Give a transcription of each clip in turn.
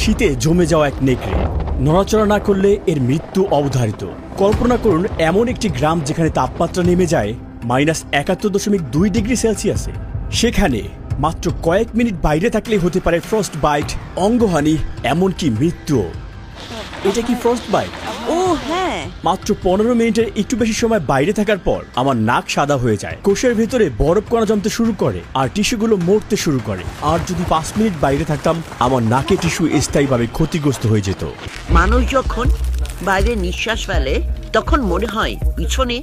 শীতে জমে যাওয়া এক নেকড়ে। নড়াচড়া না করলে এর মৃত্যু অবধারিত। কল্পনা করুন এমন একটি গ্রাম যেখানে তাপমাত্রা নেমে যায় -৭১.২ ডিগ্রি সেলসিয়াসে। সেখানে মাত্র কয়েক মিনিট বাইরে থাকলেই হতে পারে ফ্রস্ট বাইট, অঙ্গহানি, এমনকি মৃত্যু। এটা কি ফ্রস্ট বাইট? ও হ্যাঁ। মাত্র 15 মিনিটের একটু বেশি সময় বাইরে থাকার পর আমার নাক সাদা হয়ে যায়, কোষের ভেতরে বরফ কণা জমতে শুরু করে আর টিস্যুগুলো মরতে শুরু করে। আর যদি 5 মিনিট বাইরে থাকতাম, আমার নাকে টিস্যু স্থায়ীভাবে ক্ষতিগ্রস্ত হয়ে যেত। মানুষ যখন বাইরে নিঃশ্বাস ফেলে তখন মনে হয় পিছনে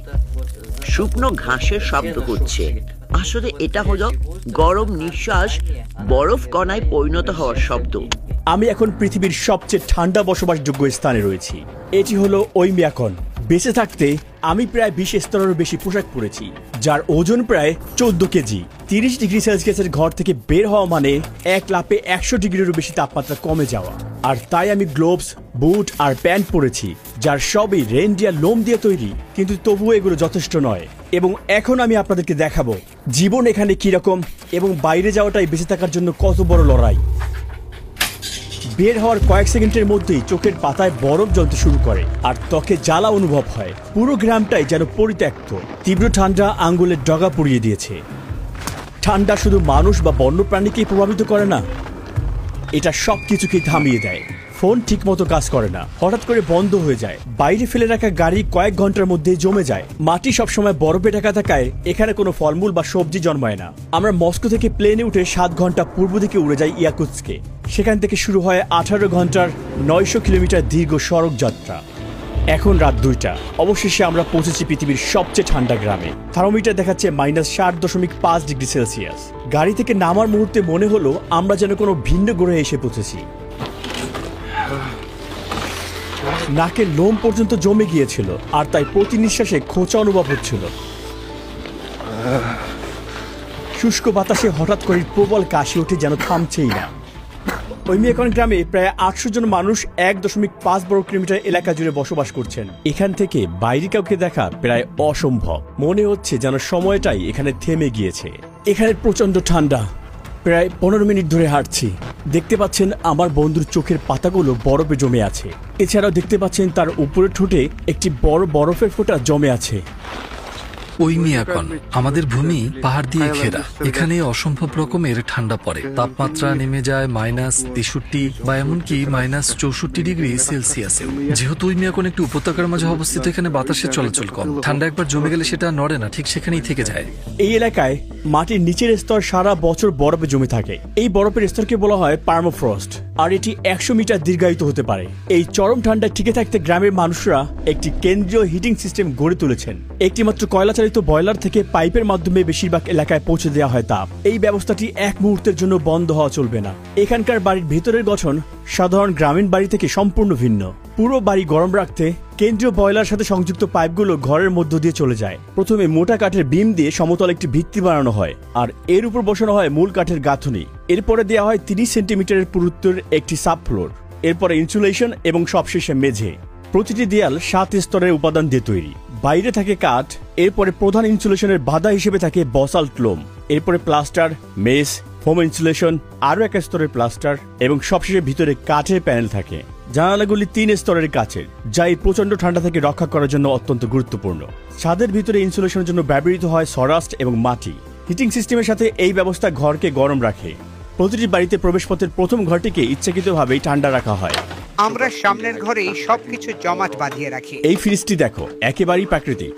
শুকনো ঘাসের শব্দ হচ্ছে। আসলে এটা হলো গরম নিঃশ্বাস বরফ কণায় পরিণত হওয়ার শব্দ। আমি এখন পৃথিবীর সবচেয়ে ঠান্ডা বসবাসযোগ্য স্থানে রয়েছি। এটি হলো ওইমিয়াকন। বেঁচে থাকতে আমি প্রায় 20 স্তরেরও বেশি পোশাক পরেছি, যার ওজন প্রায় 14 কেজি। 30 ডিগ্রি সেলসিয়াসের ঘর থেকে বের হওয়া মানে এক লাফে 100 ডিগ্রিরও বেশি তাপমাত্রা কমে যাওয়া। আর তাই আমি গ্লোভস, বুট আর প্যান্ট পরেছি, যার সবই রেনডিয়ার লোম দিয়ে তৈরি। কিন্তু তবুও এগুলো যথেষ্ট নয়। এবং এখন আমি আপনাদেরকে দেখাবো জীবন এখানে কিরকম এবং বাইরে যাওয়াটাই বেঁচে থাকার জন্য কত বড় লড়াই। বের হওয়ার কয়েক সেকেন্ডের মধ্যেই চোখের পাতায় বরফ জ্বলতে শুরু করে আর ত্বকে জ্বালা অনুভব হয়। পুরো গ্রামটাই যেন পরিত্যক্ত। তীব্র ঠান্ডা আঙ্গুলের ডগা পুড়িয়ে দিয়েছে। ঠান্ডা শুধু মানুষ বা বন্যপ্রাণীকেই প্রভাবিত করে না, এটা সব কিছুকেই থামিয়ে দেয়। ফোন ঠিক মতো কাজ করে না, হঠাৎ করে বন্ধ হয়ে যায়। বাইরে ফেলে রাখা গাড়ি কয়েক ঘন্টার মধ্যে জমে যায়। মাটি সবসময় বরফে ঢাকা থাকায় এখানে কোনো ফলমূল বা সবজি জন্মায় না। আমরা মস্কো থেকে প্লেনে উঠে 7 ঘন্টা পূর্ব দিকে উড়ে যাই ইয়াকুৎস্কে। সেখান থেকে শুরু হয় 18 ঘন্টার 900 কিলোমিটার দীর্ঘ সড়ক যাত্রা। এখন রাত 2টা। অবশেষে আমরা পৌঁছেছি পৃথিবীর সবচেয়ে ঠান্ডা গ্রামে। থার্মোমিটার দেখাচ্ছে -7.5 ডিগ্রি সেলসিয়াস। গাড়ি থেকে নামার মুহূর্তে মনে হলো আমরা যেন কোনো ভিন্ন গ্রহে এসে পৌঁছেছি। নাকের লোম পর্যন্ত জমে গিয়েছিল আর তাই প্রতি নিঃশ্বাসে খোঁচা অনুভব হচ্ছিল। শুষ্ক বাতাসে হঠাৎ করে প্রবল কাশি ওঠে, যেন থামছেই না। ওইমিয়াকন গ্রামে প্রায় 800 জন মানুষ 1.5 বর্গ কিলোমিটার এলাকা জুড়ে বসবাস করছেন। এখান থেকে বাইরে কাউকে দেখা প্রায় অসম্ভব। মনে হচ্ছে যেন সময়টাই এখানে থেমে গিয়েছে। এখানে প্রচন্ড ঠান্ডা। প্রায় 15 মিনিট ধরে হাঁটছি। দেখতে পাচ্ছেন আমার বন্ধুর চোখের পাতাগুলো বরফে জমে আছে। এছাড়াও দেখতে পাচ্ছেন তার উপরের ঠোঁটে একটি বড় বরফের ফোঁটা জমে আছে। ওইমিয়াকন আমাদের ভূমি পাহাড় দিয়ে ঘেরা। এখানে অসম্ভব রকমের ঠান্ডা পড়ে। তাপমাত্রা নেমে যায় -63 বা এমনকি -64 ডিগ্রি সেলসিয়াসেও। যেহেতু ওইমিয়াকন একটি উপত্যকার মাঝে অবস্থিত, এখানে বাতাসের চলাচল কম। ঠান্ডা একবার জমে গেলে সেটা নড়ে না, ঠিক সেখানেই থেকে যায়। এই এলাকায় মাটির নিচের স্তর সারা বছর বরফে জমে থাকে। এই বরফের স্তরকে বলা হয় পার্মাফ্রস্ট, আর এটি 100 মিটার দীর্ঘায়িত হতে পারে। এই চরম ঠান্ডায় টিকে থাকতে গ্রামের মানুষরা একটি কেন্দ্রীয় হিটিং সিস্টেম গড়ে তুলেছেন। একটি মাত্র কয়লা চালিত বয়লার থেকে পাইপের মাধ্যমে বেশিরভাগ এলাকায় পৌঁছে দেওয়া হয় তাপ। এই ব্যবস্থাটি এক মুহূর্তের জন্য বন্ধ হওয়া চলবে না। এখানকার বাড়ির ভেতরের গঠন সাধারণ গ্রামীণ বাড়ি থেকে সম্পূর্ণ ভিন্ন। পুরো বাড়ি গরম রাখতে কেন্দ্রীয় বয়লার সাথে সংযুক্ত পাইপগুলো ঘরের মধ্য দিয়ে চলে যায়। প্রথমে মোটা কাঠের বিম দিয়ে সমতল একটি ভিত্তি বানানো হয় আর এর উপর বসানো হয় মূল কাঠের গাঁথুনি। এরপরে দেওয়া হয় 30 সেন্টিমিটারের পুরুত্বের একটি সাব ফ্লোর। এরপরে ইনসুলেশন এবং সবশেষে মেঝে। প্রতিটি দেয়াল 7 স্তরের উপাদান দিয়ে তৈরি। বাইরে থাকে কাঠ। এরপরে প্রধান ইনসুলেশনের বাধা হিসেবে থাকে বসাল্ট লোম। এরপরে প্লাস্টার, মেস, হোম ইনসুলেশন, আরও এক স্তরের প্লাস্টার এবং সবশেষে ভিতরে কাঠের প্যানেল থাকে। জানালাগুলি 3 স্তরের কাচের, যা এই প্রচন্ড ঠান্ডা থেকে রক্ষা করার জন্য অত্যন্ত গুরুত্বপূর্ণ। ছাদের ভিতরে ইনসুলেশনের জন্য ব্যবহৃত হয় সরাস্ট এবং মাটি। হিটিং সিস্টেমের সাথে এই ব্যবস্থা ঘরকে গরম রাখে। প্রতিটি বাড়িতে প্রবেশপথের প্রথম ঘরটিকে ইচ্ছাকৃতভাবেই ঠান্ডা রাখা হয়। আমরা সামনের ঘরেই সবকিছু জমাট বাঁধিয়ে রাখি। এই ফ্রিজটি দেখো, একেবারেই প্রাকৃতিক।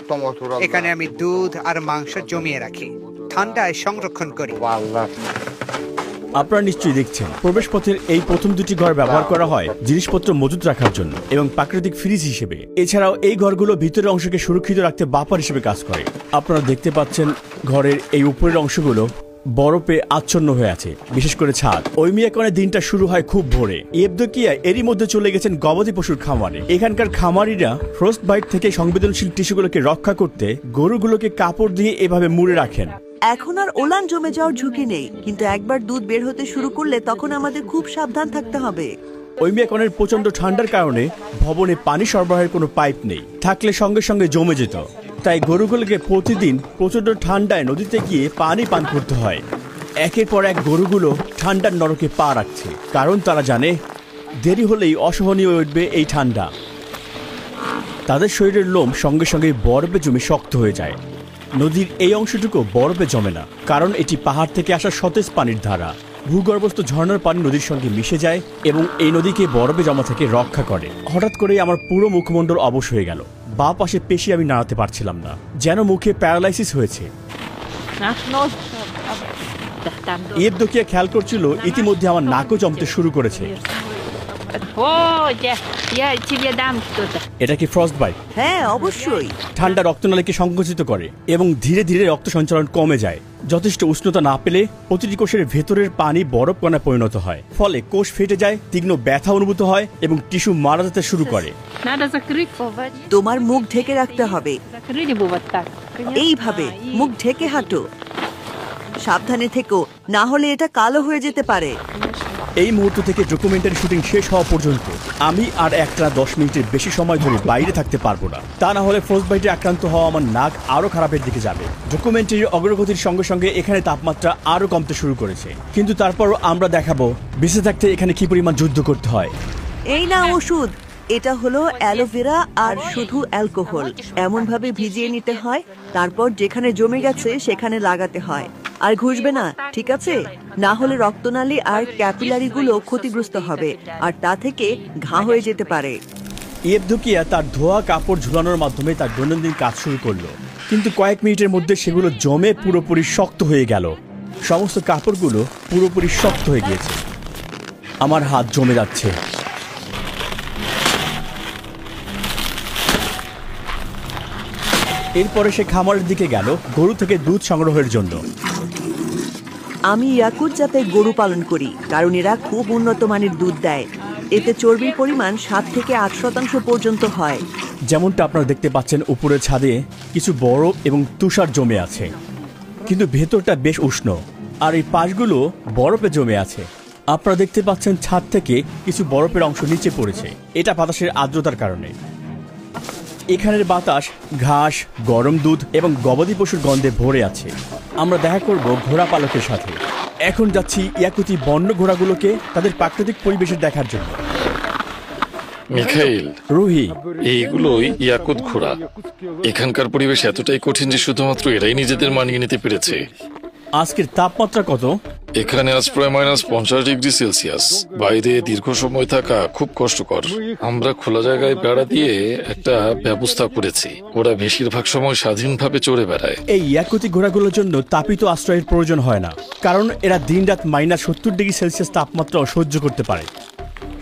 এখানে আমি দুধ আর মাংস জমিয়ে রাখি, ঠান্ডায় সংরক্ষণ করি। আপনারা নিশ্চয়ই দেখছেন প্রবেশপথের এই প্রথম দুটি ঘর ব্যবহার করা হয় জিনিসপত্র মজুত রাখার জন্য এবং প্রাকৃতিক ফ্রিজ হিসেবে। এছাড়াও এই ঘরগুলো ভিতরের অংশকে সুরক্ষিত রাখতে বাপার হিসেবে কাজ করে। আপনারা দেখতে পাচ্ছেন ঘরের এই উপরের অংশগুলো বরফে আচ্ছন্ন হয়ে আছে, বিশেষ করে ছাদ। ওইমিয়াকনের দিনটা শুরু হয় খুব ভোরে। ইয়েবদোকিয়া এরই মধ্যে চলে গেছেন গবাদি পশুর খামারে। এখানকার খামারিরা ফ্রস্ট বাইট থেকে সংবেদনশীল টিস্যুগুলোকে রক্ষা করতে গরুগুলোকে কাপড় দিয়ে এভাবে মুড়ে রাখেন। এখন আর ওলান জমে যাওয়ার ঝুঁকি নেই, কিন্তু একবার দুধ বের হতে শুরু করলে তখন আমাদের খুব সাবধান থাকতে হবে। ওইমিয়াকনের প্রচন্ড ঠান্ডার কারণে ভবনে পানি সরবরাহের কোনো পাইপ নেই। থাকলে সঙ্গে সঙ্গে জমে যেত। তাই গরুগুলোকে প্রতিদিন প্রচন্ড ঠান্ডায় নদীতে গিয়ে পানি পান করতে হয়। একের পর এক গরুগুলো ঠান্ডার নরকে পা রাখছে, কারণ তারা জানে দেরি হলেই অসহনীয় উঠবে এই ঠান্ডা। তাদের শরীরের লোম সঙ্গে সঙ্গে বরফে জমে শক্ত হয়ে যায়। নদীর এই অংশটুকু বরফে জমে না, কারণ এটি পাহাড় থেকে আসা সতেজ পানির ধারা। ভূগর্ভস্থ ঝর্ণার পানি নদীর সঙ্গে মিশে যায় এবং এই নদীকে বরফে জমা থেকে রক্ষা করে। হঠাৎ করেই আমার পুরো মুখমণ্ডল অবশ হয়ে গেল। বাঁ পাশে পেশি আমি নাড়াতে পারছিলাম না, যেন মুখে প্যারালাইসিস হয়েছে। ইয়েবদোকিয়া খেয়াল করছিল ইতিমধ্যে আমার নাকও জমতে শুরু করেছে। এটা কি ফ্রস্ট বাইট? হ্যাঁ, অবশ্যই। ঠান্ডা রক্তনালীকে সংকুচিত করে এবং ধীরে ধীরে রক্ত সঞ্চালন কমে যায়। যথেষ্ট উষ্ণতা না পেলে প্রতিটি কোষের ভেতরের পানি বরফ কণায় পরিণত হয়, ফলে কোষ ফেটে যায়, তীক্ষ্ণ ব্যথা অনুভূত হয় এবং টিস্যু মারা যেতে শুরু করে। তোমার মুখ ঢেকে রাখতে হবে, এইভাবে মুখ ঢেকে হাঁটো। সাবধানে থেকো, না হলে এটা কালো হয়ে যেতে পারে। এই মুহূর্ত থেকে ডকুমেন্টারি শুটিং শেষ হওয়া পর্যন্ত আমি আর একটা 10 মিনিটের বেশি সময় ধরে বাইরে থাকতে পারবো না। তা না হলে ফ্রস্ট বাইটে আক্রান্ত হওয়া আমার নাক আরো খারাপের দিকে যাবে। ডকুমেন্টারির অগ্রগতির সঙ্গে সঙ্গে এখানে তাপমাত্রা আরো কমতে শুরু করেছে, কিন্তু তারপরও আমরা দেখাবো বেঁচে থাকতে এখানে কি পরিমাণ যুদ্ধ করতে হয়। এই না ওষুধ, এটা হলো অ্যালোভেরা আর শুধু অ্যালকোহল। এমন ভাবে ভিজিয়ে নিতে হয়, তারপর যেখানে জমে গেছে সেখানে লাগাতে হয়। আর ঘুষবে না, ঠিক আছে? না হলে রক্তনালী আর ক্যাপিলারি গুলো ক্ষতিগ্রস্ত হবে, আর তা থেকে ঘা হয়ে যেতে পারে। ইয়েবদোকিয়া তার ধোয়া কাপড় ঝুলানোর মাধ্যমে তার দৈনন্দিন কাজ শুরু করলো, কিন্তু কয়েক মিনিটের মধ্যে সেগুলো জমে পুরোপুরি শক্ত হয়ে গেল। সমস্ত কাপড়গুলো পুরোপুরি শক্ত হয়ে গিয়েছে। আমার হাত জমে যাচ্ছে। এরপরে সে খামারের দিকে গেল গরু থেকে দুধ সংগ্রহের জন্য। আমি ইয়াকুত জাতের গরু পালন করি, কারণ এরা খুব উন্নত মানের দুধ দেয়। এতে চর্বির পরিমাণ 7 থেকে 8% পর্যন্ত হয়। যেমনটা আপনারা দেখতে পাচ্ছেন, উপরের ছাদে কিছু বরফ এবং তুষার জমে আছে, কিন্তু ভেতরটা বেশ উষ্ণ, আর এই পাশগুলো বরফে জমে আছে। আপনারা দেখতে পাচ্ছেন ছাদ থেকে কিছু বরফের অংশ নিচে পড়েছে, এটা বাতাসের আর্দ্রতার কারণে। এখানের বাতাস ঘাস, গরম দুধ এবং গবাদি পশুর গন্ধে ভরে আছে। আমরা দেখা করব ঘোড়া পালকের সাথে। এখন যাচ্ছি ইয়াকুতি বন্য ঘোড়াগুলোকে তাদের প্রাকৃতিক পরিবেশে দেখার জন্য। মিখাইল, রুহি, এইগুলোই ইয়াকুত ঘোড়া। এখানকার পরিবেশ এতটাই কঠিন যে শুধুমাত্র এরাই নিজেদের মানিয়ে নিতে পেরেছে। আজকের তাপমাত্রা কত? এখানে আজ প্রায় -50 ডিগ্রি সেলসিয়াস। বাইরে দীর্ঘ সময় থাকা খুব কষ্টকর। আমরা খোলা জায়গায় বেড়া দিয়ে একটা ব্যবস্থা করেছি। ওরা বেশিরভাগ সময় স্বাধীনভাবে চড়ে বেড়ায়। এই ইয়াকুতি ঘোড়াগুলোর জন্য তাপিত আশ্রয়ের প্রয়োজন হয় না, কারণ এরা দিনরাত -70 ডিগ্রি সেলসিয়াস তাপমাত্রা সহ্য করতে পারে।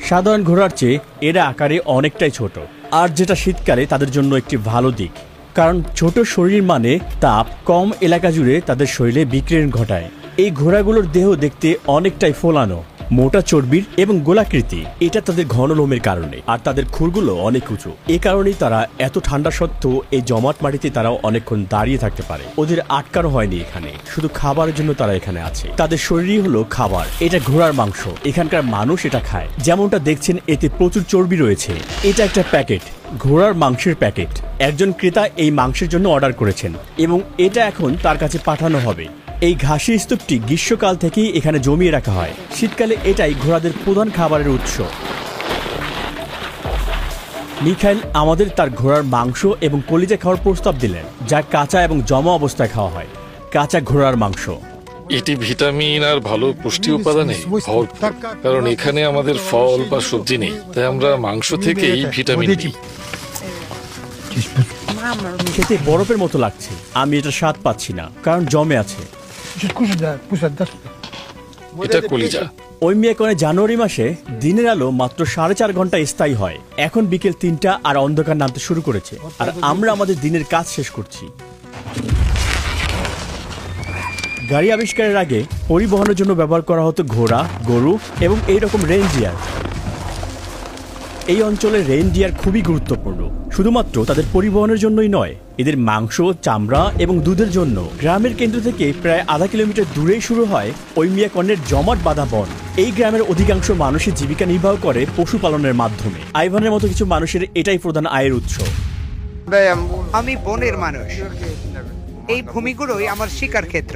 সাধারণ ঘোড়ার চেয়ে এরা আকারে অনেকটাই ছোট, আর যেটা শীতকালে তাদের জন্য একটি ভালো দিক, কারণ ছোট শরীর মানে তাপ কম এলাকা জুড়ে তাদের শরীরে বিকিরণ ঘটায়। এই ঘোড়াগুলোর দেহ দেখতে অনেকটাই ফোলানো, মোটা চর্বির এবং গোলাকৃতি। এটা তাদের ঘন লোমের কারণে, আর তাদের খুরগুলো অনেক উঁচু। এ কারণেই তারা এত ঠান্ডা সত্ত্বেও এই জমাট মাটিতে তারা অনেকক্ষণ দাঁড়িয়ে থাকতে পারে। ওদের আটকানো হয়নি এখানে, শুধু খাবারের জন্য তারা এখানে আছে। তাদের শরীরই হলো খাবার। এটা ঘোড়ার মাংস, এখানকার মানুষ এটা খায়। যেমনটা দেখছেন এতে প্রচুর চর্বি রয়েছে। এটা একটা প্যাকেট, ঘোড়ার মাংসের প্যাকেট। একজন ক্রেতা এই মাংসের জন্য অর্ডার করেছেন এবং এটা এখন তার কাছে পাঠানো হবে। এই ঘাসি স্তূপটি গ্রীষ্মকাল থেকেই এখানে জমিয়ে রাখা হয়। শীতকালে এটাই ঘোড়াদের প্রধান খাবারের উৎস। মিখাইল আমাদের তার ঘোড়ার মাংস এবং কলিজা খাওয়ার প্রস্তাব দিলেন, যা কাঁচা এবং জমা অবস্থায় খাওয়া হয়। কাঁচা ঘোড়ার মাংস, এটি ভিটামিন আর ভালো পুষ্টি উপাদানে ভরপুর। কারণ এখানে আমাদের ফল বা সবজি নেই, তাই আমরা মাংস থেকেই ভিটামিন নিই। খেতে বরফের মতো লাগছে। আমি এটা স্বাদ পাচ্ছি না, কারণ জমে আছে। এটা কলিজা। ওইমিয়াকনে জানুয়ারি মাসে দিনের আলো মাত্র 4.5 ঘন্টা স্থায়ী হয়। এখন বিকেল 3টা আর অন্ধকার নামতে শুরু করেছে, আর আমরা আমাদের দিনের কাজ শেষ করছি। গাড়ি আবিষ্কারের আগে পরিবহনের জন্য ব্যবহার করা হতো ঘোড়া, গরু এবং এইরকম রেইনডিয়ার। এই অঞ্চলের রেইনডিয়ার খুবই গুরুত্বপূর্ণ, শুধুমাত্র তাদের পরিবহনের জন্যই নয়, এদের মাংস, চামড়া এবং দুধের জন্য। গ্রামের কেন্দ্র থেকে প্রায় আধা কিলোমিটার দূরেই শুরু হয় ওইমিয়াকনের জমাট বাঁধা বন। এই গ্রামের অধিকাংশ মানুষের জীবিকা নির্বাহ করে পশুপালনের মাধ্যমে। আইভানের মতো কিছু মানুষের এটাই প্রধান আয়ের উৎস। আমি বনের মানুষ। এই ভূমিগুলোই আমার শিকার ক্ষেত্র,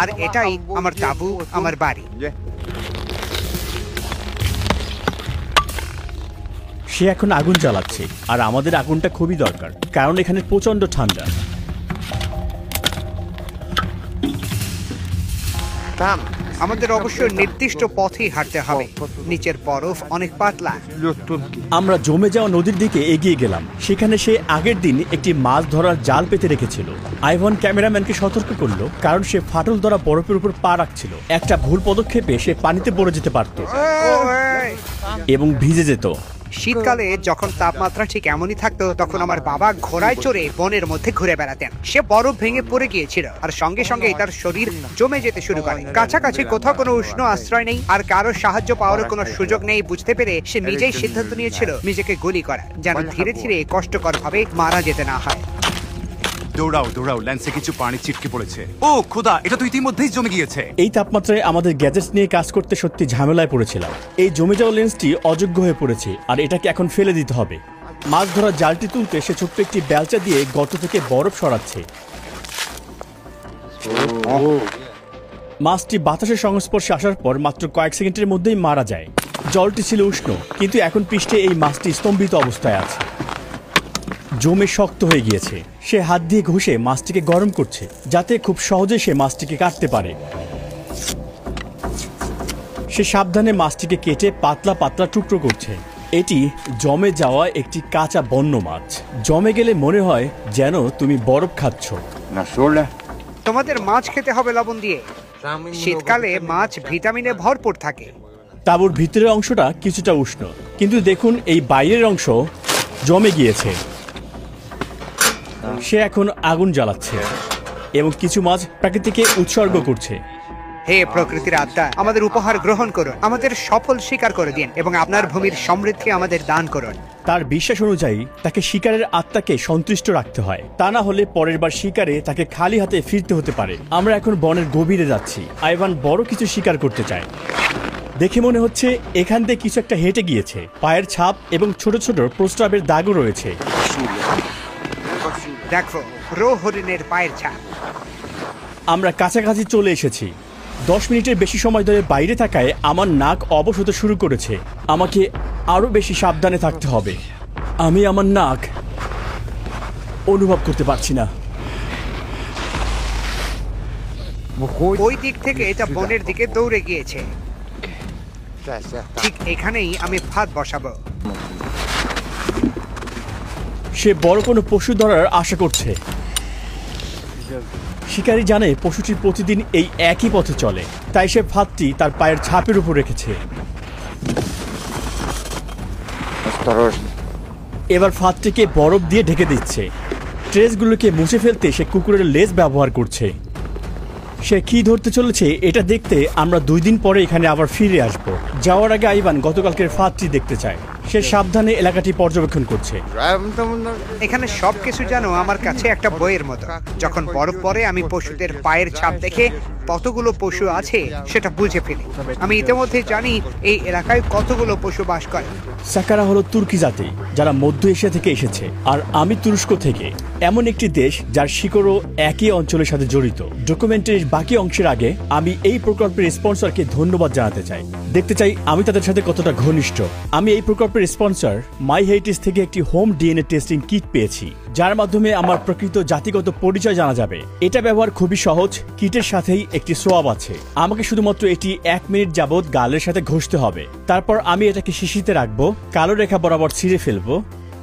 আর এটাই আমার তাঁবু, আমার বাড়ি। সে এখন আগুন জ্বালাচ্ছে, আর আমাদের আগুনটা খুবই দরকার, কারণ এখানে প্রচন্ড ঠান্ডা। আমাদের অবশ্যই নির্দিষ্ট পথেই হাঁটতে হবে। নিচের বরফ অনেক পাতলা। আমরা জমে যাওয়া নদীর দিকে এগিয়ে গেলাম। সেখানে সে আগের দিন একটি মাছ ধরার জাল পেতে রেখেছিল। আইভান ক্যামেরাম্যানকে সতর্ক করলো, কারণ সে ফাটল ধরা বরফের উপর পা রাখছিল। একটা ভুল পদক্ষেপে সে পানিতে পড়ে যেতে পারত এবং ভিজে যেত। শীতকালে যখন তাপমাত্রা ঠিক এমনই থাকতো, তখন আমার বাবা ঘোড়ায় চড়ে বনের মধ্যে ঘুরে বেড়াতেন। সে বরফ ভেঙে পড়ে গিয়েছিল, আর সঙ্গে সঙ্গে তার শরীর জমে যেতে শুরু করে। কাছাকাছি কোথাও কোনো উষ্ণ আশ্রয় নেই, আর কারো সাহায্য পাওয়ার কোনো সুযোগ নেই। বুঝতে পেরে সে নিজেই সিদ্ধান্ত নিয়েছিল নিজেকে গুলি করা, যেন ধীরে ধীরে কষ্টকর ভাবে মারা যেতে না হয়। দৌড়াও দৌড়াও, ল্যান্সে কিছু পানি ছিটকে পড়েছে। ও খোদা, এটা তো ইতিমধ্যেই জমে গিয়েছে। এই তাপমাত্রায় আমাদের গ্যাজেটস নিয়ে কাজ করতে সত্যি ঝামেলায় পড়েছিলাম। এই জমে যাওয়া লেন্সটি অযোগ্য হয়ে পড়েছে, আর এটাকে এখন ফেলে দিতে হবে। মাছ ধরার জালটি তুলতে সে ছোট্ট একটি বেলচা দিয়ে গর্ত থেকে বরফ সরাচ্ছে। মাছটি বাতাসের সংস্পর্শে আসার পর মাত্র কয়েক সেকেন্ডের মধ্যেই মারা যায়। জলটি ছিল উষ্ণ, কিন্তু এখন পৃষ্ঠে এই মাছটি স্তম্ভিত অবস্থায় আছে, জমে শক্ত হয়ে গিয়েছে। সে হাত দিয়ে ঘষে মাছটিকে গরম করছে, যাতে খুব সহজে সে মাছটিকে কাটতে পারে। সে সাবধানে মাছটিকে কেটে পাতলা পাতলা টুকরো করছে। এটি জমে যাওয়া একটি কাঁচা বন্য মাছ। জমে গেলে মনে হয় যেন তুমি বরফ খাচ্ছ। তোমাদের মাছ খেতে হবে লবণ দিয়ে। শীতকালে মাছ ভিটামিনে ভরপুর থাকে। তাঁবুর ভিতরের অংশটা কিছুটা উষ্ণ, কিন্তু দেখুন এই বাইরের অংশ জমে গিয়েছে। সে এখন আগুন জ্বালাচ্ছে এবং কিছু মাছ প্রকৃতিকে উৎসর্গ করছে। হে প্রকৃতির আত্মা, আমাদের উপহার গ্রহণ করুন, আমাদের সফল স্বীকার করে দিন এবং আপনার ভূমির সমৃদ্ধি আমাদের দান করুন। তার বিশ্বাস অনুযায়ী তাকে শিকারের আত্মাকে সন্তুষ্ট রাখতে হয়, তা না হলে পরের বার শিকারে তাকে খালি হাতে ফিরতে হতে পারে। আমরা এখন বনের গভীরে যাচ্ছি। আইভান বড় কিছু শিকার করতে চায়। দেখে মনে হচ্ছে এখান থেকে কিছু একটা হেঁটে গিয়েছে। পায়ের ছাপ এবং ছোট ছোট প্রস্রাবের দাগও রয়েছে। দেখো, রো হরিণের পায়ের ছাপ। আমরা কাছাকাছি চলে এসেছি। 10 মিনিটের বেশি সময় ধরে বাইরে থাকায় আমার নাক অবশ হতে শুরু করেছে। আমাকে আরো বেশি সাবধানে থাকতে হবে। আমি আমার নাক অনুভব করতে পারছি না। ওই দিক থেকে এটা বনের দিকে দৌড়ে গিয়েছে। ঠিক এখানেই আমি ভাত বসাবো। সে বড় কোনো পশু ধরার আশা করছে। শিকারী জানে পশুটি প্রতিদিন এই একই পথে চলে, তাই সে ফাঁদটি তার পায়ের ছাপের উপর রেখেছে। এবার ফাঁদটিকে বরফ দিয়ে ঢেকে দিচ্ছে। ট্রেসগুলোকে মুছে ফেলতে সে কুকুরের লেজ ব্যবহার করছে। সে কি ধরতে চলেছে এটা দেখতে আমরা 2 দিন পরে এখানে আবার ফিরে আসব। যাওয়ার আগে আইভান গতকালকের ফাঁদটি দেখতে চায়। সে সাবধানে এলাকাটি পর্যবেক্ষণ করছে। এখানে সবকিছু যেন আমার কাছে একটা বইয়ের মতো। যখন বরফ পড়ে আমি পশুদের পায়ের ছাপ দেখে কতগুলো পশু আছে সেটা বুঝে ফেলি। আমি ইতিমধ্যে জানি এই এলাকায় কতগুলো পশু বাস করে। সাকারা হলো তুর্কি জাতি, যারা মধ্য এশিয়া থেকে এসেছে, আর আমি তুরস্ক থেকে। এমন একটি দেশ যার শিকড়ও একই অঞ্চলের সাথে জড়িত। ডকুমেন্টারির বাকি অংশের আগে আমি এই প্রকল্পের স্পন্সরকে ধন্যবাদ জানাতে চাই। দেখতে চাই আমি তাদের সাথে কতটা ঘনিষ্ঠ। আমি এই প্রকল্পের স্পন্সর মাই হেরিটেজ থেকে একটি হোম ডিএনএ টেস্টিং কিট পেয়েছি, যার মাধ্যমে আমার প্রকৃত জাতিগত পরিচয় জানা যাবে। এটা ব্যবহার খুবই সহজ। কিটের সাথেই একটি সোয়াব আছে। আমাকে শুধুমাত্র এটি 1 মিনিট যাবৎ গালের সাথে ঘষতে হবে। তারপর আমি এটাকে শিশিতে রাখবো, কালো রেখা বরাবর ছিঁড়ে ফেলবো।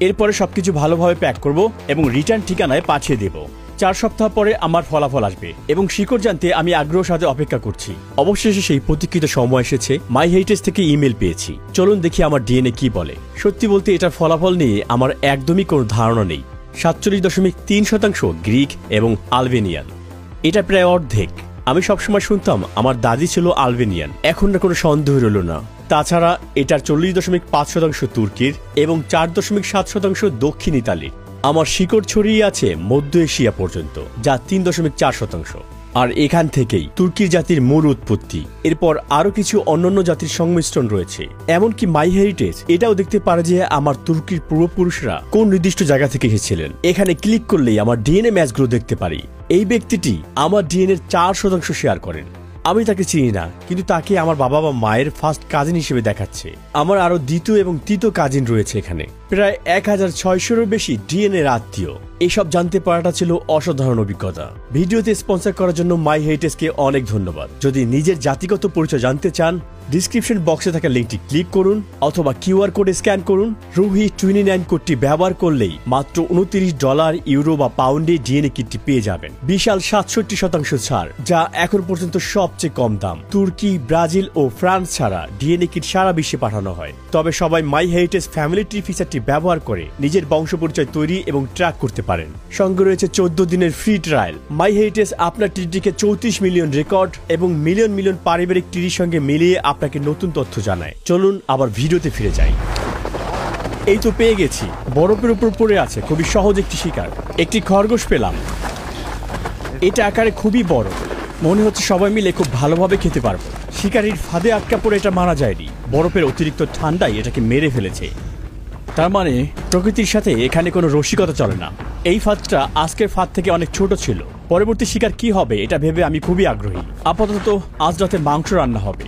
এরপরে সবকিছু ভালোভাবে প্যাক করব এবং রিটার্ন ঠিকানায় পাঠিয়ে দেব। 4 সপ্তাহ পরে আমার ফলাফল আসবে এবং শিকড় জানতে আমি আগ্রহের সাথে অপেক্ষা করছি। অবশেষে সেই প্রতীক্ষিত সময় এসেছে। মাই হেরিটেজ থেকে ইমেল পেয়েছি। চলুন দেখি আমার ডিএনএ কি বলে। সত্যি বলতে এটার ফলাফল নিয়ে আমার একদমই কোনো ধারণা নেই। 47.3% গ্রিক এবং আলবেনিয়ান। এটা প্রায় অর্ধেক। আমি সবসময় শুনতাম আমার দাদি ছিল আলবেনিয়ান, এখন না কোনো সন্দেহ রইল না। তাছাড়া এটার 40.5% তুর্কির এবং 4.7% দক্ষিণ ইতালির। আমার শিকড় ছড়িয়ে আছে মধ্য এশিয়া পর্যন্ত, যা 3.4%। আর এখান থেকেই তুর্কির জাতির মূল উৎপত্তি। এরপর আরো কিছু অন্যান্য জাতির সংমিশ্রণ রয়েছে। এমনকি মাই হেরিটেজ এটাও দেখতে পারে যে আমার তুর্কির পূর্বপুরুষরা কোন নির্দিষ্ট জায়গা থেকে এসেছিলেন। এখানে ক্লিক করলেই আমার ডিএনএ ম্যাচগুলো দেখতে পারি। এই ব্যক্তিটি আমার ডিএনএর 4% শেয়ার করেন। আমি তাকে চিনি না, কিন্তু তাকে আমার বাবা বা মায়ের ফার্স্ট কাজিন হিসেবে দেখাচ্ছে। আমার আরো দ্বিতীয় এবং তৃতীয় কাজিন রয়েছে এখানে, প্রায় 1600-এরও বেশি ডিএনএ আত্মীয়। এইসব জানতে পারাটা ছিল অসাধারণ অভিজ্ঞতা। ভিডিওতে স্পন্সর করার জন্য মাই হেরিটেজকে অনেক ধন্যবাদ। যদি নিজের জাতিগত পরিচয় জানতে চান, ডিসক্রিপশন বক্সে থাকা লিঙ্কটি ক্লিক করুন অথবা কিউআর কোডে স্ক্যান করুন। রুহি 29 কোডটি ব্যবহার করলেই মাত্র $29, ইউরো বা পাউন্ডে ডিএনএ কিটটি পেয়ে যাবেন। বিশাল 67% ছাড়, যা এখন পর্যন্ত সবচেয়ে কম দাম। তুর্কি, ব্রাজিল ও ফ্রান্স ছাড়া ডিএনএ কিট সারা বিশ্বে পাঠানো হয়। তবে সবাই মাই হেরিটেজ ফ্যামিলি ট্রি ফিচারটি ব্যবহার করে নিজের বংশ পরিচয় তৈরি এবং ট্র্যাক করতে পারেন। সঙ্গে রয়েছে 14 দিনের ফ্রি ট্রায়াল। মাই হেরিটেজ আপনার ট্রিটিকে 34 মিলিয়ন রেকর্ড এবং মিলিয়ন মিলিয়ন পারিবারিক ট্রির সঙ্গে মিলিয়ে আপনাকে নতুন তথ্য জানায়। চলুন আবার ভিডিওতে ফিরে যাই। এই তো পেয়ে গেছি, বরফের উপর পড়ে আছে খুবই সহজ একটি শিকার। একটি খরগোশ পেলাম। এটা আকারে খুবই বড়, মনে হচ্ছে সবাই মিলে খুব ভালোভাবে খেতে পারবো। শিকারির ফাঁদে আটকা পড়ে এটা মারা যায়নি, বরফের অতিরিক্ত ঠান্ডায় এটাকে মেরে ফেলেছে। তার মানে প্রকৃতির সাথে এখানে কোনো রসিকতা চলে না। এই ফাঁদটা আজকের ফাঁদ থেকে অনেক ছোট ছিল। পরবর্তী শিকার কি হবে এটা ভেবে আমি খুবই আগ্রহী। আপাতত আজ রাতে মাংস রান্না হবে।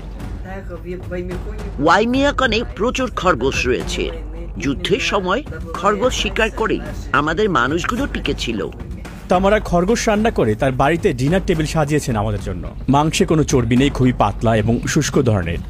ওয়াইমিয়াকনে প্রচুর খরগোশ রয়েছে। যুদ্ধের সময় খরগোশ শিকার করেই আমাদের মানুষগুলো টিকে ছিল। তামারা খরগোশ রান্না করে তার বাড়িতে ডিনার টেবিল সাজিয়েছেন আমাদের জন্য। মাংসে কোনো চর্বি নেই, খুবই পাতলা এবং শুষ্ক ধরনের।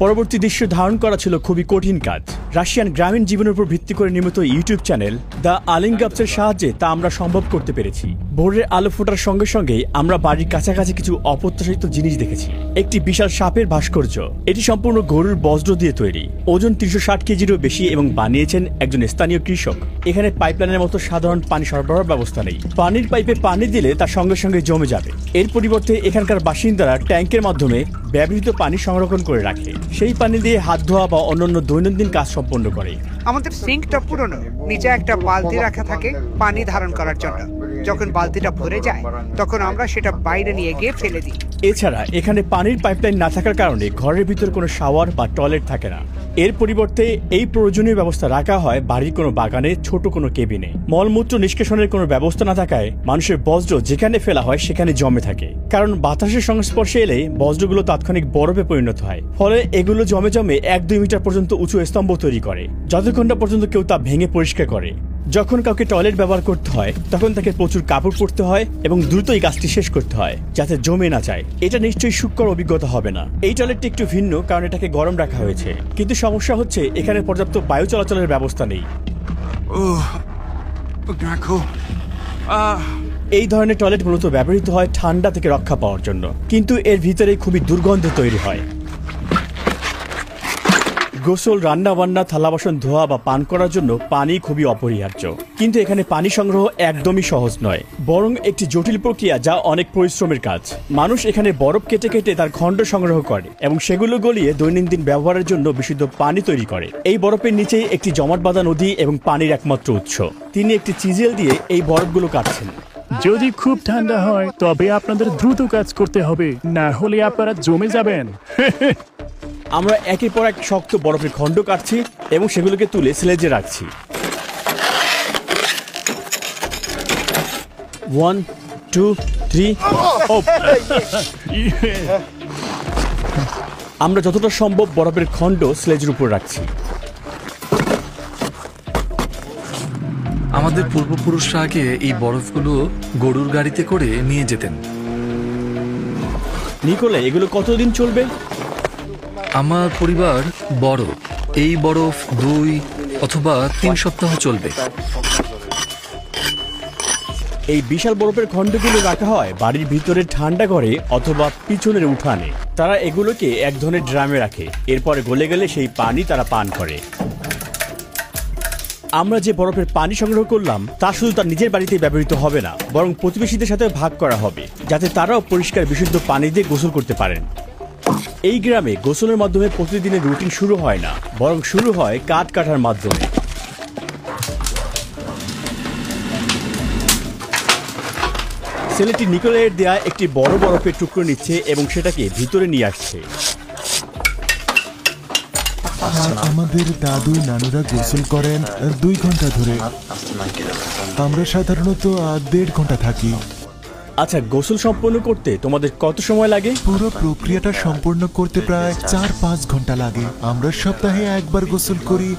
পরবর্তী দৃশ্য ধারণ করা ছিল খুবই কঠিন কাজ। রাশিয়ান গ্রামীণ জীবনের উপর ভিত্তি করে নির্মিত ইউটিউব চ্যানেল দ্য আলিঙ্গাপসের সাহায্যে তা আমরা সম্ভব করতে পেরেছি। ভোরের আলো ফোটার সঙ্গে সঙ্গেই আমরা বাড়ির কাছাকাছি কিছু অপ্রত্যাশিত জিনিস দেখেছি। একটি বিশাল সাপের ভাস্কর্য, এটি সম্পূর্ণ গরুর বজ্র দিয়ে তৈরি, ওজন 360 কেজিরও বেশি এবং বানিয়েছেন একজন স্থানীয় কৃষক। এখানে পাইপলাইনের মতো সাধারণ পানি সরবরাহ ব্যবস্থা নেই। পানির পাইপে পানি দিলে তা সঙ্গে সঙ্গে জমে যাবে। এর পরিবর্তে এখানকার বাসিন্দারা ট্যাঙ্কের মাধ্যমে ব্যবহৃত পানি সংরক্ষণ করে রাখে। সেই পানি দিয়ে হাত ধোয়া বা অন্যান্য দৈনন্দিন কাজ সম্পন্ন করে। আমাদের সিঙ্কটা পুরনো, নিচে একটা বালতি রাখা থাকে পানি ধারণ করার জন্য। যখন বালতিটা ভরে যায় তখন আমরা সেটা বাইরে নিয়ে গিয়ে ফেলে দিই। এছাড়া এখানে পানির পাইপলাইন না থাকার কারণে ঘরের ভিতর কোনো শাওয়ার বা টয়লেট থাকে না। এর পরিবর্তে এই প্রয়োজনীয় ব্যবস্থা রাখা হয় বাড়ির কোনো বাগানে, ছোট কোনো কেবিনে। মলমূত্র নিষ্কাশনের কোনো ব্যবস্থা না থাকায় মানুষের বজ্র যেখানে ফেলা হয় সেখানে জমে থাকে, কারণ বাতাসের সংস্পর্শে এলে বজ্রগুলো তাৎক্ষণিক বরফে পরিণত হয়। ফলে এগুলো জমে জমে 1-2 মিটার পর্যন্ত উঁচু স্তম্ভ তৈরি করে, যতক্ষণ না পর্যন্ত কেউ তা ভেঙে পরিষ্কার করে। যখন কাউকে টয়লেট ব্যবহার করতে হয় তখন তাকে প্রচুর কাপড় পরতে হয় এবং দ্রুত এই কাজটি শেষ করতে হয় যাতে জমে না যায়। এটা নিশ্চয়ই সুখকর অভিজ্ঞতা হবে না। এই টয়লেটটি একটু ভিন্ন, কারণ এটাকে গরম রাখা হয়েছে, কিন্তু সমস্যা হচ্ছে এখানে পর্যাপ্ত বায়ু চলাচলের ব্যবস্থা নেই। এই ধরনের টয়লেট মূলত ব্যবহৃত হয় ঠান্ডা থেকে রক্ষা পাওয়ার জন্য, কিন্তু এর ভিতরে খুবই দুর্গন্ধ তৈরি হয়। গোসল, রান্না বান্না, থালা বাসন ধোয়া বা পান করার জন্য পানি খুবই অপরিহার্য। কিন্তু এখানে পানি সংগ্রহ একদমই সহজ নয়, বরং একটি জটিল প্রক্রিয়া যা অনেক পরিশ্রমের কাজ। মানুষ এখানে বরফ কেটে কেটে তার খণ্ড সংগ্রহ করে এবং সেগুলো গলিয়ে দৈনন্দিন ব্যবহারের জন্য বিশুদ্ধ পানি তৈরি করে। এই বরফের নিচেই একটি জমাট বাঁধা নদী এবং পানির একমাত্র উৎস। তিনি একটি চিজেল দিয়ে এই বরফগুলো কাটছেন। যদি খুব ঠান্ডা হয় তবে আপনাদের দ্রুত কাজ করতে হবে, না হলে আপনারা জমে যাবেন। আমরা একের পর এক শক্ত বরফের খণ্ড কাটছি এবং সেগুলোকে তুলে স্লেজে রাখছি। 1, 2, 3। আমরা যতটা সম্ভব বরফের খণ্ড স্লেজের উপর রাখছি। আমাদের পূর্বপুরুষরা আগে এই বরফগুলো গরুর গাড়িতে করে নিয়ে যেতেন। নিকোলে, এগুলো কতদিন চলবে? আমার পরিবার বড়, এই বরফ 2 অথবা 3 সপ্তাহ চলবে। এই বিশাল বরফের খণ্ডগুলো রাখা হয় বাড়ির ভিতরে ঠান্ডা ঘরে অথবা পিছনের উঠানে। তারা এগুলোকে এক ধরনের ড্রামে রাখে, এরপরে গলে গেলে সেই পানি তারা পান করে। আমরা যে বরফের পানি সংগ্রহ করলাম তা শুধু তার নিজের বাড়িতেই ব্যবহৃত হবে না, বরং প্রতিবেশীদের সাথে ভাগ করা হবে যাতে তারাও পরিষ্কার বিশুদ্ধ পানি দিয়ে গোসল করতে পারেন। এই গ্রামে গোসলের মাধ্যমে প্রতিদিনের রুটিন শুরু হয় না, বরং শুরু হয় কাঠ কাটার মাধ্যমে। ছেলেটি নিকোলের দেয়া একটি বড় বরফের টুকরো নিচ্ছে এবং সেটাকে ভিতরে নিয়ে আসছে। আমাদের দাদু নানুরা গোসল করেন 2 ঘন্টা ধরে। আমরা সাধারণত 1.5 ঘন্টা থাকি। আচ্ছা, গোসল সম্পন্ন করতে তোমাদের কত সময় লাগে? পুরো প্রক্রিয়াটা সম্পূর্ণ করতে প্রায় 4-5 ঘন্টা লাগে। আমরা সপ্তাহে একবার গোসল করি,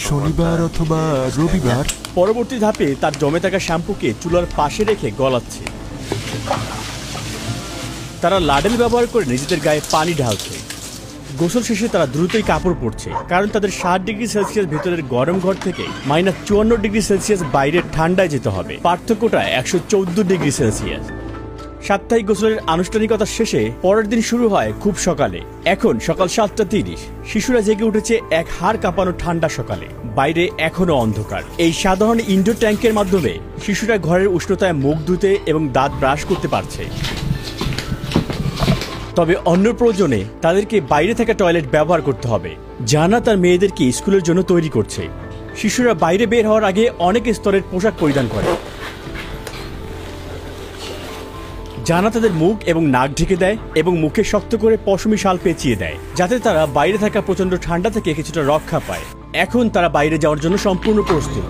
শনিবার অথবা রবিবার। পরবর্তী ধাপে তার জমে থাকা শ্যাম্পুকে চুলার পাশে রেখে গলাচ্ছে। তারা লাডেল ব্যবহার করে নিজেদের গায়ে পানি ঢালছে। গোসল শেষে তারা দ্রুতই কাপড় পরছে, কারণ তাদের 60 ডিগ্রি সেলসিয়াস ভেতরের গরম ঘর থেকে -54 ডিগ্রি সেলসিয়াস বাইরের ঠান্ডায় যেতে হবে। পার্থক্যটা 114 ডিগ্রি সেলসিয়াস। সাপ্তাহিক গোসলের আনুষ্ঠানিকতা শেষে পরের দিন শুরু হয় খুব সকালে। এখন সকাল 7:30। শিশুরা জেগে উঠেছে এক হাড় কাঁপানো ঠান্ডা সকালে। বাইরে এখনো অন্ধকার। এই সাধারণ ইনডোর ট্যাঙ্কের মাধ্যমে শিশুরা ঘরের উষ্ণতায় মুখ ধুতে এবং দাঁত ব্রাশ করতে পারছে। তবে অন্য প্রয়োজনে তাদেরকে বাইরে থাকা টয়লেট ব্যবহার করতে হবে। জানা তার মেয়েদেরকে স্কুলের জন্য তৈরি করছে। শিশুরা বাইরে বের হওয়ার আগে অনেক স্তরের পোশাক পরিধান করে। জানা তাদের মুখ এবং নাক ঢেকে দেয় এবং মুখে শক্ত করে পশমি শাল পেঁচিয়ে দেয়, যাতে তারা বাইরে থাকা প্রচন্ড ঠান্ডা থেকে কিছুটা রক্ষা পায়। এখন তারা বাইরে যাওয়ার জন্য সম্পূর্ণ প্রস্তুত।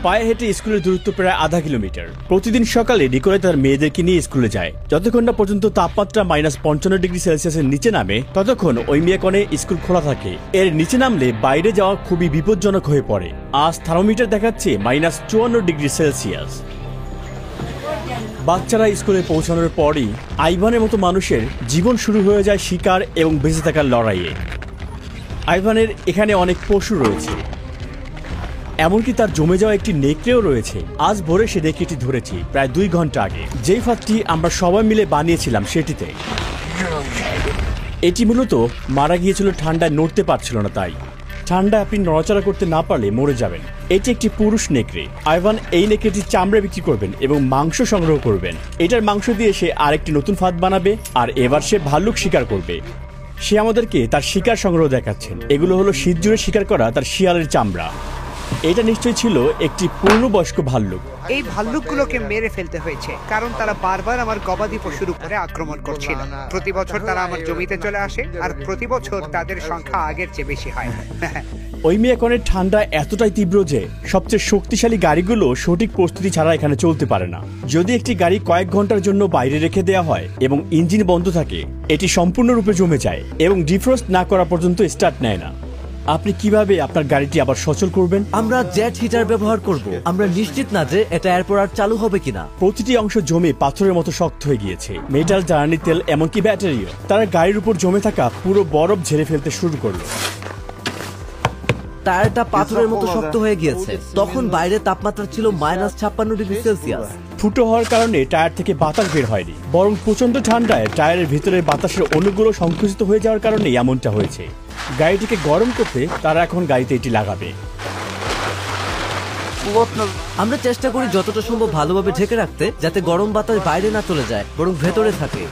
পায়ে হেঁটে স্কুলের দূরত্ব প্রায় আধা কিলোমিটার। প্রতিদিন সকালে নিকোলা তার মেয়েদেরকে নিয়ে স্কুলে যায়। যতক্ষণ না পর্যন্ত তাপমাত্রা -55 ডিগ্রি সেলসিয়াসের নিচে নামে, ততক্ষণ ওই মেয়াকনে স্কুল খোলা থাকে। এর নিচে নামলে বাইরে যাওয়া খুবই বিপজ্জনক হয়ে পড়ে। আজ থার্মোমিটার দেখাচ্ছে -54 ডিগ্রি সেলসিয়াস। বাচ্চারা স্কুলে পৌঁছানোর পরই আইভানের মতো মানুষের জীবন শুরু হয়ে যায় শিকার এবং বেঁচে থাকার লড়াইয়ে। আইভানের এখানে অনেক পশু রয়েছে, এমনকি তার জমে যাওয়া একটি নেকড়েও রয়েছে। আজ ভোরে সে নেকড়েটি ধরেছি প্রায় 2 ঘন্টা আগে। যেই ফাঁদটি আমরা সবাই মিলে বানিয়েছিলাম সেটিতে। এটি মূলত মারা গিয়েছিল, ঠান্ডায় নড়তে পারছিল না। তাই ঠান্ডা আপনি নড়াচড়া করতে না পারলে মরে যাবেন। এটি একটি পুরুষ নেকড়ে। আইভান এই নেকড়েটির চামড়া বিক্রি করবেন এবং মাংস সংগ্রহ করবেন। এটার মাংস দিয়ে সে আরেকটি নতুন ফাঁদ বানাবে, আর এবার সে ভাল্লুক শিকার করবে। সে আমাদেরকে তার শিকার সংগ্রহ দেখাচ্ছেন। এগুলো হলো শীত জুড়ে শিকার করা তার শিয়ালের চামড়া। এটা নিশ্চয়ই ছিল একটি পূর্ণবয়স্ক ভাল্লুক। এই ভাল্লুকগুলোকে মেরে ফেলতে হয়েছে কারণ তারা বারবার আমার গবাদি পশুর উপরে আক্রমণ করছিল। প্রতি বছর তারা আমার জমিতে চলে আসে, আর প্রতি বছর তাদের সংখ্যা আগের চেয়ে বেশি হয়। ওই মেয়াকনের ঠান্ডা এতটাই তীব্র যে সবচেয়ে শক্তিশালী গাড়িগুলো সঠিক প্রস্তুতি ছাড়া এখানে চলতে পারে না। যদি একটি গাড়ি কয়েক ঘন্টার জন্য বাইরে রেখে দেওয়া হয় এবং ইঞ্জিন বন্ধ থাকে, এটি সম্পূর্ণরূপে জমে যায় এবং ডিফ্রস্ট না করা পর্যন্ত স্টার্ট নেয় না। আপনি কিভাবে আপনার গাড়িটি আবার সচল করবেন? আমরা জেট হিটার ব্যবহার করব। আমরা নিশ্চিত না যে এটা এরপর আর চালু হবে কিনা। প্রতিটি অংশ জমে পাথরের মতো শক্ত হয়ে গিয়েছে। মেটাল, জ্বালানি তেল, এমনকি ব্যাটারিও। তারা গাড়ির উপর জমে থাকা পুরো বরফ ঝেড়ে ফেলতে শুরু করলো। টায়ারটা পাথরের মতো শক্ত হয়ে গিয়েছে। তখন বাইরে তাপমাত্রা ছিল -56 ডিগ্রি সেলসিয়াস। ফুটো হওয়ার কারণে টায়ার থেকে বাতাস বের হয়নি, বরং প্রচন্ড ঠান্ডায় টায়ারের ভিতরের বাতাসের অণুগুলো সংকুচিত হয়ে যাওয়ার কারণে এমনটা হয়েছে। গাড়িটিকে গরম করতে তারা এখন গাড়িতে এটি লাগাবে। আমরা চেষ্টা করি যতটা সম্ভব ভালোভাবে ঢেকে রাখতে, যাতে গরম বাতাস বাইরে না চলে যায়, বরং ভেতরে থাকে।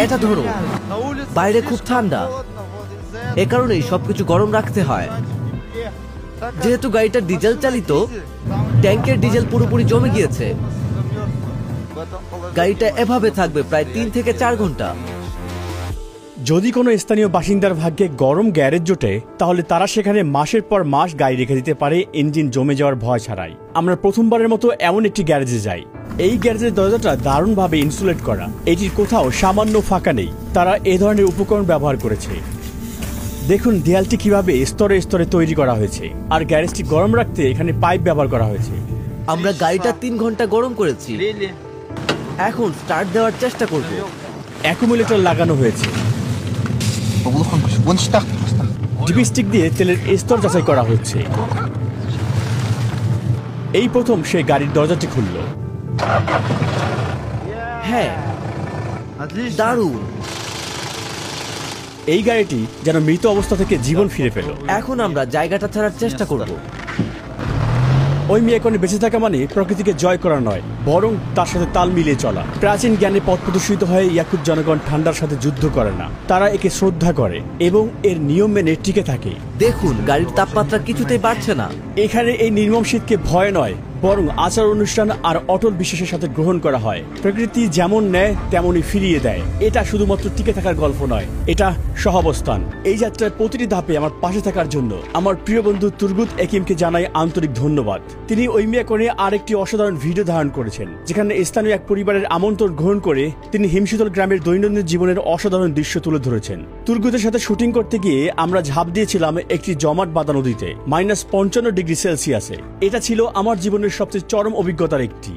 এটা ধরো, বাইরে খুব ঠান্ডা, এ কারণেই সবকিছু গরম রাখতে হয়। যেহেতু গাড়িটা ডিজেল চালিত, ট্যাঙ্কের ডিজেল পুরোপুরি জমে গিয়েছে। গাড়িটা এভাবে থাকবে প্রায় 3 থেকে 4 ঘন্টা। যদি কোনো স্থানীয় বাসিন্দার ভাগ্যে গরম গ্যারেজ জোটে, তাহলে তারা সেখানে মাসের পর মাস গাড়ি রেখে দিতে পারে ইঞ্জিন জমে যাওয়ার ভয় ছাড়াই। আমরা প্রথমবারের মতো এমন একটি গ্যারেজে যাই। এই গ্যারেজের দরজাটা দারুণভাবে ইনসুলেট করা। এটির কোথাও সামান্য ফাঁকা নেই। তারা এ ধরনের উপকরণ ব্যবহার করেছে। দেখুন দেয়ালটি কিভাবে স্তরে স্তরে তৈরি করা হয়েছে, আর গ্যারেজটি গরম রাখতে এখানে পাইপ ব্যবহার করা হয়েছে। আমরা গাড়িটা 3 ঘন্টা গরম করেছি। এখন স্টার্ট দেওয়ার চেষ্টা করব। অ্যাকুমুলেটর লাগানো হয়েছে। ডিপস্টিক দিয়ে তেলের স্তর যাচাই করা হচ্ছে। এই প্রথম সে গাড়ির দরজাটি খুলল। হ্যাঁ, দারুণ। এই গাড়িটি যেন মৃত অবস্থা থেকে জীবন ফিরে পেল। এখন আমরা জায়গাটা ছাড়ার চেষ্টা করব। ওই মেয়াকনে বেঁচে থাকা মানে প্রকৃতিকে জয় করা নয়, বরং তার সাথে তাল মিলিয়ে চলা। প্রাচীন জ্ঞানে পথ প্রদর্শিত হয়ে ইয়াকুত জনগণ ঠান্ডার সাথে যুদ্ধ করে না, তারা একে শ্রদ্ধা করে এবং এর নিয়ম মেনে টিকে থাকে। দেখুন, গাড়ির তাপমাত্রা কিছুতেই বাড়ছে না। এখানে এই নির্মম শীতকে ভয় নয়, বরং আচার অনুষ্ঠান আর অটল বিশ্বাসের সাথে গ্রহণ করা হয়। প্রকৃতি যেমন নেয় তেমনই ফিরিয়ে দেয়। এটা শুধুমাত্র টিকে থাকার গল্প নয়, এটা সহাবস্থান। এই যাত্রার প্রতিটি ধাপে আমার পাশে থাকার জন্য আমার প্রিয় বন্ধু তুর্গুত একিমকে জানাই আন্তরিক ধন্যবাদ। তিনি ওইমিয়াকনে আরেকটি অসাধারণ ভিডিও ধারণ করেছেন, যেখানে স্থানীয় এক পরিবারের আমন্ত্রণ গ্রহণ করে তিনি হিমশীতল গ্রামের দৈনন্দিন জীবনের অসাধারণ দৃশ্য তুলে ধরেছেন। তুর্গুতের সাথে শুটিং করতে গিয়ে আমরা ঝাঁপ দিয়েছিলাম একটি জমাট বাঁধা নদীতে -55 ডিগ্রি সেলসিয়াসে। এটা ছিল আমার জীবনের সবচেয়ে চরম অভিজ্ঞতার একটি।